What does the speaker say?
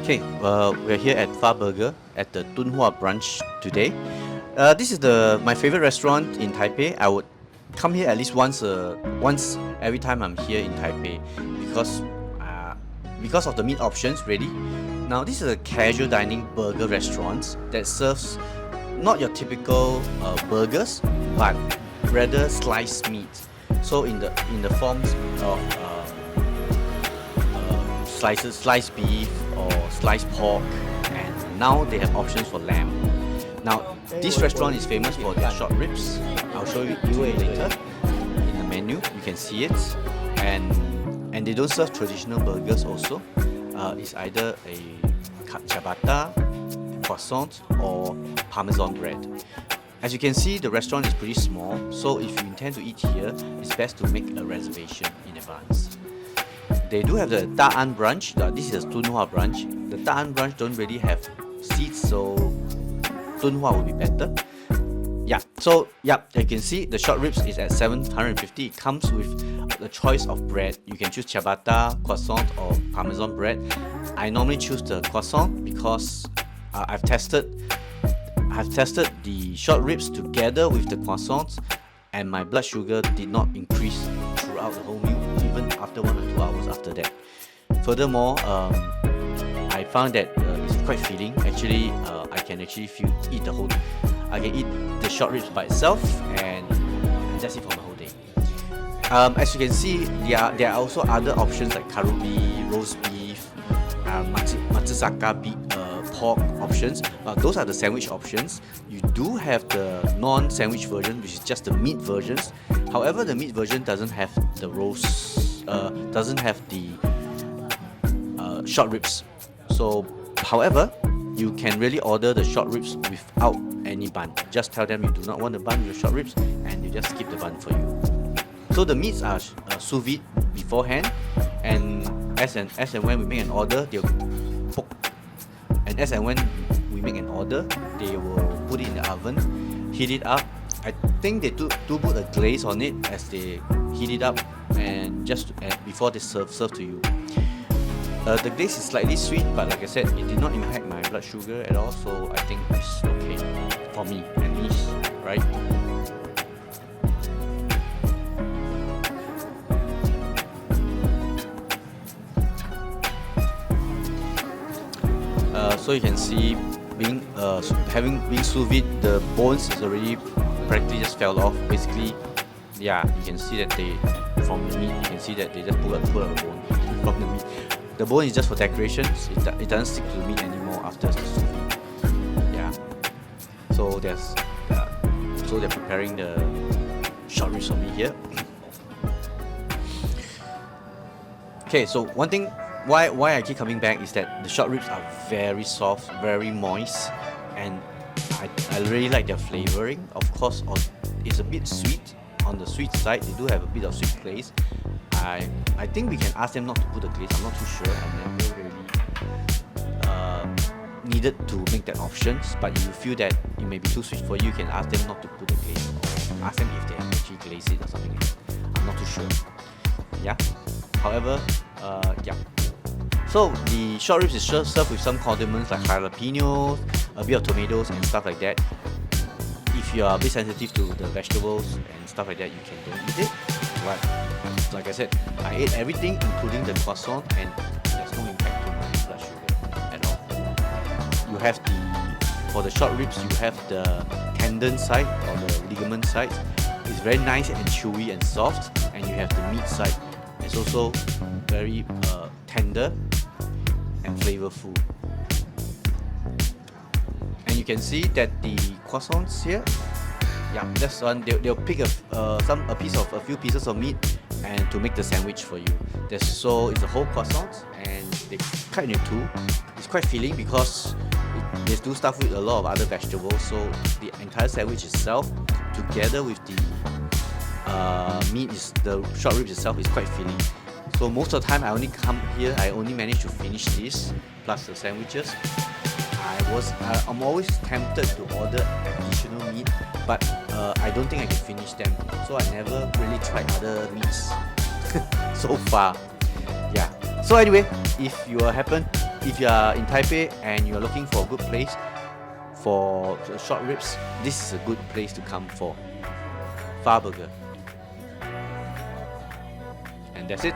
Okay, we're here at Fa Burger at the Dunhua branch today. This is my favorite restaurant in Taipei. I would come here at least once every time I'm here in Taipei because because of the meat options. Really, now this is a casual dining burger restaurant that serves not your typical burgers, but rather sliced meat. So in the forms of sliced beef or sliced pork, and now they have options for lamb. Now this restaurant is famous for their short ribs. I'll show you later in the menu. You can see it, and they don't serve traditional burgers. Also, it's either a ciabatta, croissant, or Parmesan bread. As you can see, the restaurant is pretty small, so if you intend to eat here, it's best to make a reservation in advance. They do have the Taiwan branch. This is a Dunhua branch. The Taiwan branch don't really have seats, so Dunhua will be better. You can see the short ribs is at 750. It comes with the choice of bread. You can choose ciabatta, croissant, or Parmesan bread. I normally choose the croissant because I've tested the short ribs together with the croissants, and my blood sugar did not increase throughout the whole meal, even after 1 or 2 hours after that. Furthermore, I found that it's quite filling. Actually, I can actually eat the whole. I can eat the short ribs by itself, and that's it for my whole day. As you can see, there are also other options like karubi, roast beef, matsuzaka beef, pork options, but those are the sandwich options. You do have the non-sandwich version, which is just the meat versions. However, the meat version doesn't have the roast, doesn't have the short ribs. So, however, you can really order the short ribs without any bun. Just tell them you do not want the bun with the short ribs, and they just skip the bun for you. So the meats are sous vide beforehand, and as and when we make an order, they'll poke. And as and when we make an order, they will put it in the oven, heat it up. I think they do put a glaze on it as they heat it up, and before they serve to you. The glaze is slightly sweet, but like I said, it did not impact my blood sugar at all, so I think it's okay for me at least, right? So you can see, having been sous vide, the bones is already practically just fell off. Basically, yeah, you can see that from the meat, you can see that they just pull out the bone from the meat. The bone is just for decorations. It doesn't stick to the meat anymore after the sous vide. Yeah. So they're preparing the short ribs for me here. Okay, so one thing why I keep coming back is that the short ribs are very soft, very moist, and I really like their flavoring. Of course, it's a bit sweet, on the sweet side. They do have a bit of sweet glaze. I think we can ask them not to put the glaze. I'm not too sure. I never really needed to make that options. But if you feel that it may be too sweet for you, you can ask them not to put the glaze, or ask them if they have actually glazed it or something like that. I'm not too sure. Yeah. However, yeah. So the short ribs is served with some condiments like jalapenos, a bit of tomatoes and stuff like that. If you are a bit sensitive to the vegetables and stuff like that, you can don't eat it. But like I said, I ate everything including the croissant, and there's no impact to my blood sugar at all. You have for the short ribs, you have the tendon side or the ligament side. It's very nice and chewy and soft, and you have the meat side. It's also very tender and flavorful. And you can see that the croissants here, yeah, that's one. They'll pick a few pieces of meat and to make the sandwich for you. It's a whole croissant, and they cut it into two. It's quite filling because they do stuff with a lot of other vegetables. So the entire sandwich itself, together with the the short ribs itself, is quite filling. So most of the time I only come here, I only manage to finish this plus the sandwiches. I'm always tempted to order additional meat, but I don't think I can finish them. So I never really tried other meats so far. Yeah. So anyway, if you happen if you are in Taipei and you're looking for a good place for short ribs, this is a good place to come for Fa Burger. And that's it.